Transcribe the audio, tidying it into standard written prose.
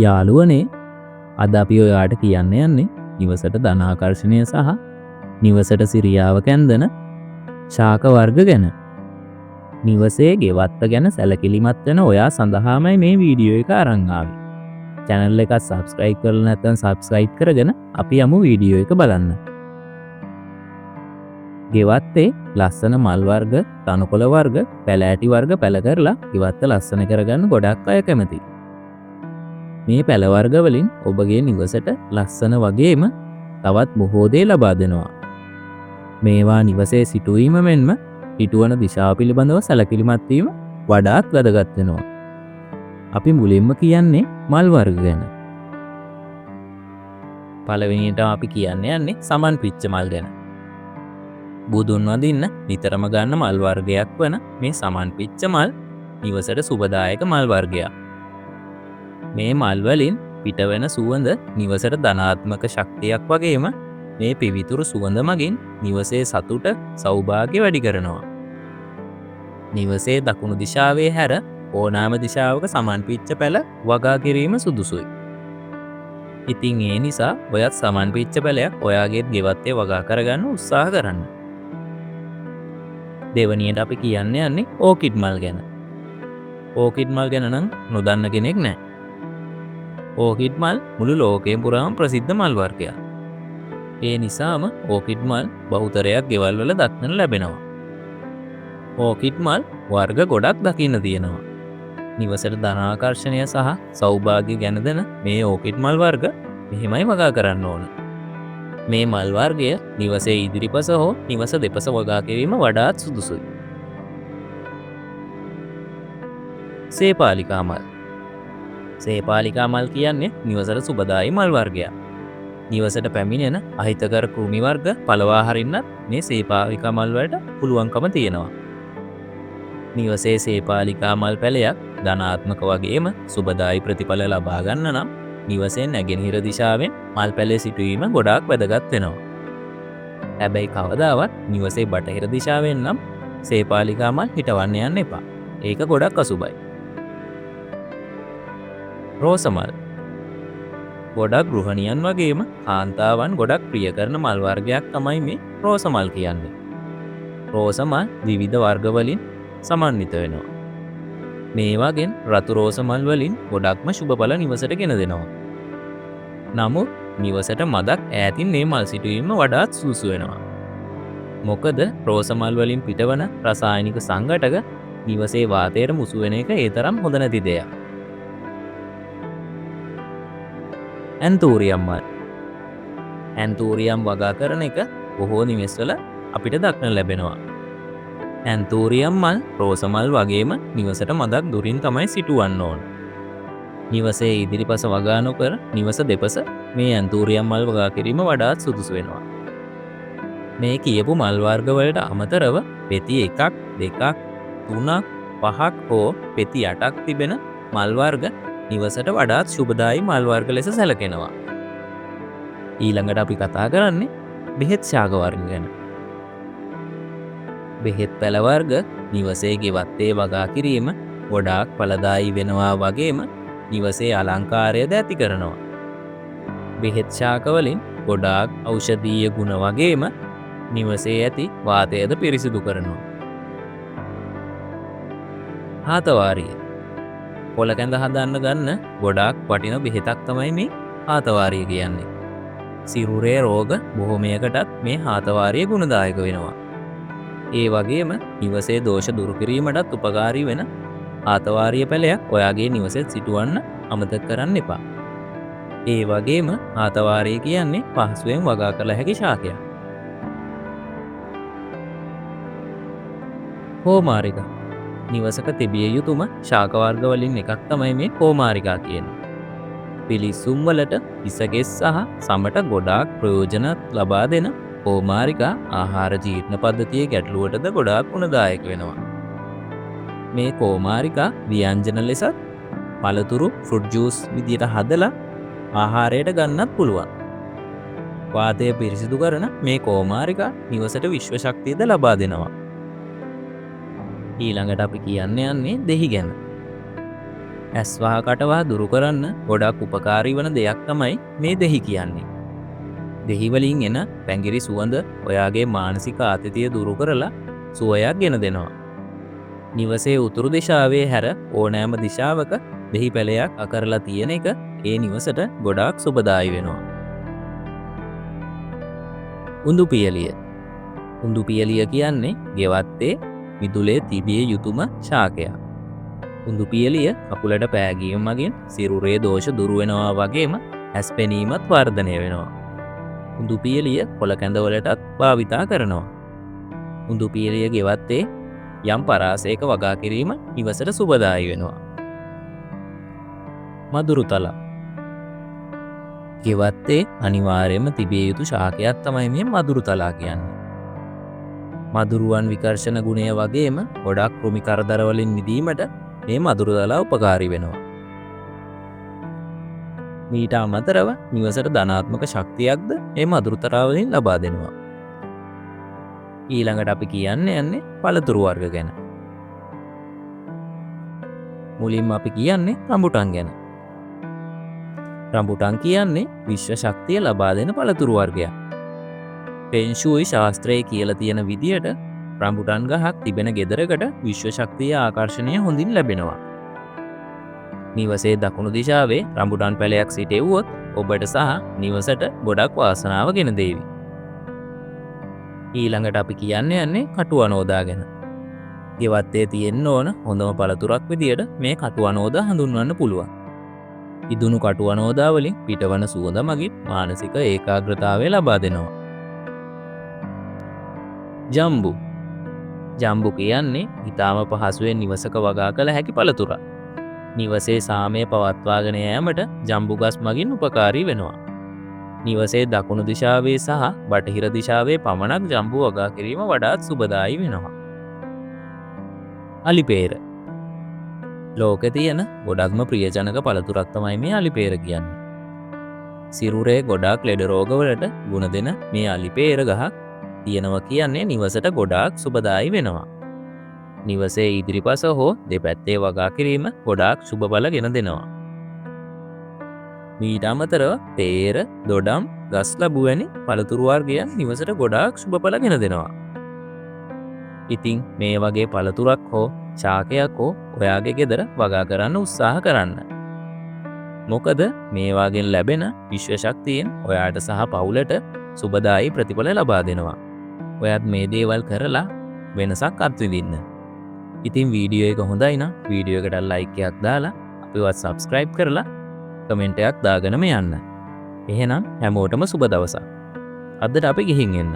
යාළුවනේ අද අපි ඔයාට කියන්න යන්නේ නිවසට ධනාකර්ෂණය සහ නිවසට සිරියාව කැන්දන ශාක වර්ග ගැන. නිවසේ ගෙවත්ත ගැන සැලකිලිමත් වෙන ඔයා සඳහාමයි මේ වීඩියෝ එක අරන් ආවේ. channel එක subscribe කරලා නැත්නම් subscribe කරගෙන අපි යමු වීඩියෝ එක බලන්න. ගෙවත්තේ ලස්සන මල් වර්ග, තනකොළ වර්ග, පැලෑටි වර්ග පැල කරලා ගෙවත්ත ලස්සන කරගන්න ගොඩක් අය කැමතියි. මේ පැල වර්ග වලින් ඔබගේ නිවසට ලස්සන වගේම තවත් බොහෝ දේ ලබා දෙනවා. මේවා නිවසේ සිටුවීම මෙන්ම පිටුවන දිශාව පිළිබඳව සැලකිලිමත් වීම වඩාත් වැදගත් වෙනවා. අපි මුලින්ම කියන්නේ මල් වර්ග ගැන. පළවෙනියට අපි කියන්න යන්නේ සමන් පිච්ච මල් ගැන. බුදුන් වඳින්න නිතරම ගන්න මල් වර්ගයක් වන මේ සමන් පිච්ච මල් නිවසට සුබදායක මල් වර්ගයක්. මේ මල් වලින් පිටවෙන සුවඳ නිවසට ධනාත්මක ශක්තියක් වගේම මේ පිවිතුරු සුවඳ මගින් නිවසේ සතුට සෞභාග්‍ය වැඩි කරනවා. නිවසේ දකුණු දිශාවේ හැර ඕනෑම දිශාවක සමන් පිච්ච පැල වගා කිරීම සුදුසුයි. ඉතින් ඒ නිසා ඔයත් සමන් පිච්ච පැලයක් ඔයාගේ ගෙවත්තේ වගා කරගන්න උත්සාහ කරන්න. දෙවනියට අපි කියන්න යන්නේ ඕකිඩ් මල් ගැන. ඕකිඩ් මල් ගැන නම් නොදන්න කෙනෙක් නැහැ. ඕකිඩ් මල් මුළු ලෝකයෙන් පුරාම ප්‍රසිද්ධ මල් වර්ගයක්. ඒ නිසාම ඕකිඩ් මල් බහුතරයක් ගෙවල් වල දක්නට ලැබෙනවා. ඕකිඩ් මල් වර්ග ගොඩක් දකින්න තියෙනවා. නිවසට ධනාකර්ෂණය සහ සෞභාග්‍ය ගැන දෙන මේ ඕකිඩ් මල් වර්ග මෙහෙමයි වගා කරන්න ඕන. මේ මල් වර්ගය නිවසේ ඉදිරිපස හෝ නිවස දෙපස වගා කිරීම වඩාත් සුදුසුයි. සේපාලිකා මල්. සේපාලිකා මල් කියන්නේ නිවසට සුබදායි මල් වර්ගයක්. නිවසට පැමිණෙන අහිතකර කෘමි වර්ග පළවා හරින්නත් මේ සේපාලිකා මල් වලට පුළුවන්කම තියෙනවා. නිවසේ සේපාලිකා මල් පැලයක් ධනාත්මක වගේම සුබදායි ප්‍රතිඵල ලබා ගන්න නම් නිවසෙන් නැගෙනහිර දිශාවෙන් මල් පැලේ සිටුවීම ගොඩාක් වැදගත් වෙනවා. හැබැයි කවදාවත් නිවසේ බටහිර දිශාවෙන් නම් සේපාලිකා මල් හිටවන්න යන්න එපා. ඒක ගොඩක් අසුබයි. රෝස මල්. ගොඩක් ගෘහණියන් වගේම කාන්තාවන් ගොඩක් ප්‍රිය කරන මල් වර්ගයක් තමයි මේ රෝස මල් කියන්නේ. රෝස මල් විවිධ වර්ග වලින් සමන්විත වෙනවා. මේ වගේ රතු රෝස මල් වලින් ගොඩක්ම සුබඵල නිවසට ගෙන දෙනවා. නමුත් නිවසට මදක් ඈතින් මේ මල් සිටුවීම වඩාත් සුදුසු වෙනවා. මොකද රෝස මල් වලින් පිටවන රසායනික සංඝටක නිවසේ වාතයට මුසු වෙන එක ඒ තරම් හොඳ නැති දෙයක්. ඇන්තූරියම් මල්. ඇන්තූරියම් වගා කරන එක බොහෝ නිවෙස්වල අපිට දක්නට ලැබෙනවා. ඇන්තූරියම් මල් රෝස මල් වගේම නිවසට මදක් දුරින් තමයි සිටුවන්න ඕන. නිවසේ ඉදිරිපස වගා නොකර නිවස දෙපස මේ ඇන්තූරියම් මල් වගා කිරීම වඩාත් සුදුසු වෙනවා. මේ කියපු මල් වර්ග වලට අමතරව පෙති 1ක් 2ක් 3ක් 5ක් හෝ පෙති 8ක් තිබෙන මල් වර්ග නිවසට වඩාත් සුබදායි මල් වර්ග ලෙස සැලකෙනවා. ඊළඟට අපි කතා කරන්නේ බෙහෙත් ශාක වර්ග ගැන. බෙහෙත් පැල වර්ග නිවසේ ගෙවත්තේ වගා කිරීම ගොඩාක් ඵලදායී වෙනවා වගේම නිවසේ අලංකාරයද ඇති කරනවා. බෙහෙත් ශාක වලින් ගොඩාක් ඖෂධීය ගුණ වගේම නිවසේ ඇති වාතයද පිරිසිදු කරනවා. හාතවාරිය. පොළ කැඳ හදන්න ගන්න ගොඩාක් වටින බෙහෙතක් තමයි මේ හාතවාරිය කියන්නේ. සිරුරේ රෝග බොහොමයකටත් මේ හාතවාරිය ගුණදායක වෙනවා. ඒ වගේම නිවසේ දෝෂ දුරු කිරීමටත් උපකාරී වෙන හාතවාරිය පැලයක් ඔයාගේ නිවසෙත් සිටුවන්න අමතක කරන්න එපා. ඒ වගේම හාතවාරිය කියන්නේ පහසුවෙන් වගා කළ හැකි ශාකයක්. කෝමාරිකා. නිවසක තිබිය යුතුම ශාක වර්ග වලින් එකක් තමයි මේ කෝමාරිකා කියන්නේ. පිලිස්සුම් වලට ඉසගෙස් සහ සමට ගොඩාක් ප්‍රයෝජන ලබා දෙන කෝමාරිකා ආහාර ජීර්ණ පද්ධතියේ ගැටලුවටද ගොඩාක් ගුණදායක වෙනවා. මේ කෝමාරිකා ව්‍යංජන ලෙසත් පළතුරු ෆෘට් ජූස් විදියට හදලා ආහාරයට ගන්නත් පුළුවන්. වාතය පිරිසිදු කරන මේ කෝමාරිකා නිවසට විශ්ව ශක්තියද ලබා දෙනවා. ඊළඟට අපි කියන්න යන්නේ දෙහි ගැන. ඇස්වාහ කටවා දුරු කරන්න ගොඩක් උපකාරී වන දෙයක් තමයි මේ දෙහි කියන්නේ. දෙහිවලින් එන පැංගිරි සුවඳ ඔයාගේ මානසික ආතතිය දුරු කරලා සුවයක් ගෙන දෙනවා. නිවසේ උතුරු දිශාවේ හැර ඕනෑම දිශාවක දෙහි පැලයක් අකරලා තියෙන එක ඒ නිවසට ගොඩාක් සුබදායි වෙනවා. උඳු පියලිය. උඳු පියලිය කියන්නේ ගෙවත්තේ මිදුලේ තිබිය යුතුම ශාකයක්. උඳු පියලිය කකුලට පෑගීම මගින් සිරුරේ දෝෂ දුරු වෙනවා වගේම ඇස් පෙනීමත් වර්ධනය වෙනවා. උඳු පියලිය කොළ කැඳවලටත් භාවිතා කරනවා. උඳු පියලිය ගෙවත්තේ යම් පරාසයක වගා කිරීම නිවසට සුබදායි වෙනවා. මදුරුතලා. ගෙවත්තේ අනිවාර්යයෙන්ම තිබිය යුතු ශාකයක් තමයි මේ මදුරුතලා කියන්නේ. මදුරුවන් විකර්ෂණ ගුණය වගේම ගොඩක් කෘමි කරදර වලින් මිදීමට මේ මදුරුතලා උපකාරී වෙනවා. මීට අමතරව නිවසට ධනාත්මක ශක්තියක්ද මේ මදුරුතලා වලින් ලබා දෙනවා. ඊළඟට අපි යන්නේ පළතුරු වර්ග ගැන. මුලින්ම අපි කියන්නේ රඹුටන් ගැන. රඹුටන් කියන්නේ විශ්ව ශක්තිය ලබා දෙන පළතුරු වර්ගයක්. පෙන්ෂුයි ශාස්ත්‍රයේ කියලා තියෙන විදියට රඹුටන් ගහක් තිබෙන ගෙදරකට විශ්ව ශක්තිය ආකර්ෂණය හොඳින් ලැබෙනවා. නිවසේ දකුණු දිශාවේ රඹුටන් පැලයක් සිටෙව්වොත් ඔබට සහ නිවසට ගොඩක් වාසනාව ගෙන දේවි. ඊළඟට අපි යන්නේ කටුවනෝදා ගැන. ගෙවත්තේ තියෙන්න ඕන හොඳම පළතුරක් විදියට මේ කටුවනෝදා හඳුන්වන්න පුළුවන්. ඉදුණු කටුවනෝදා වලින් පිටවන සුවඳ මගින් මානසික ඒකාග්‍රතාවය ලබා දෙනවා. ජම්බු. ජම්බු කියන්නේ ඊටාම පහසුවෙන් නිවසක වගා කළ හැකි පළතුරක්. නිවසේ සාමය පවත්වාගෙන යාමට ජම්බු ගස් මගින් උපකාරී වෙනවා. නිවසේ දකුණු දිශාවේ සහ බටහිර දිශාවේ පමණක් ජම්බු වගා කිරීම වඩාත් සුබදායි වෙනවා. අලිපේර. ලෝකේ තියෙන ගොඩක්ම ප්‍රියජනක පළතුරක් තමයි මේ අලිපේර කියන්නේ. සිරුරේ ගොඩාක් ලෙඩ රෝගවලට ගුණ දෙන මේ අලිපේර ගහක් තියෙනවා කියන්නේ නිවසට ගොඩාක් සුබදායි වෙනවා. නිවසේ ඉදිරිපස හෝ දෙපැත්තේ වගා කිරීම ගොඩාක් සුබ බල ගෙන දෙනවා. මීට අමතරව පේර, දොඩම්, ගස්ලබු වැනි පළතුරු වර්ගයන් නිවසට ගොඩාක් සුබ බල ගෙන දෙනවා. ඉතින් මේ වගේ පළතුරක් හෝ ශාකයක් හෝ ඔයාගේ ගෙදර වගා කරන්න උත්සාහ කරන්න. මොකද මේ වගේ ලැබෙන විශ්ව ශක්තියෙන් ඔයාට සහ පවුලට සුබදායි ප්‍රතිඵල ලබා දෙනවා. ඔයත් මේ දේවල් කරලා වෙනසක් අත්විඳින්න. ඉතින් වීඩියෝ එක හොඳයි නම් වීඩියෝ එකට ලයික් එකක් දාලා අපිවත් subscribe කරලා කමෙන්ට් එකක් දාගෙනම යන්න. එහෙනම් හැමෝටම සුබ දවසක්. අදට අපි ගිහින් එන්න.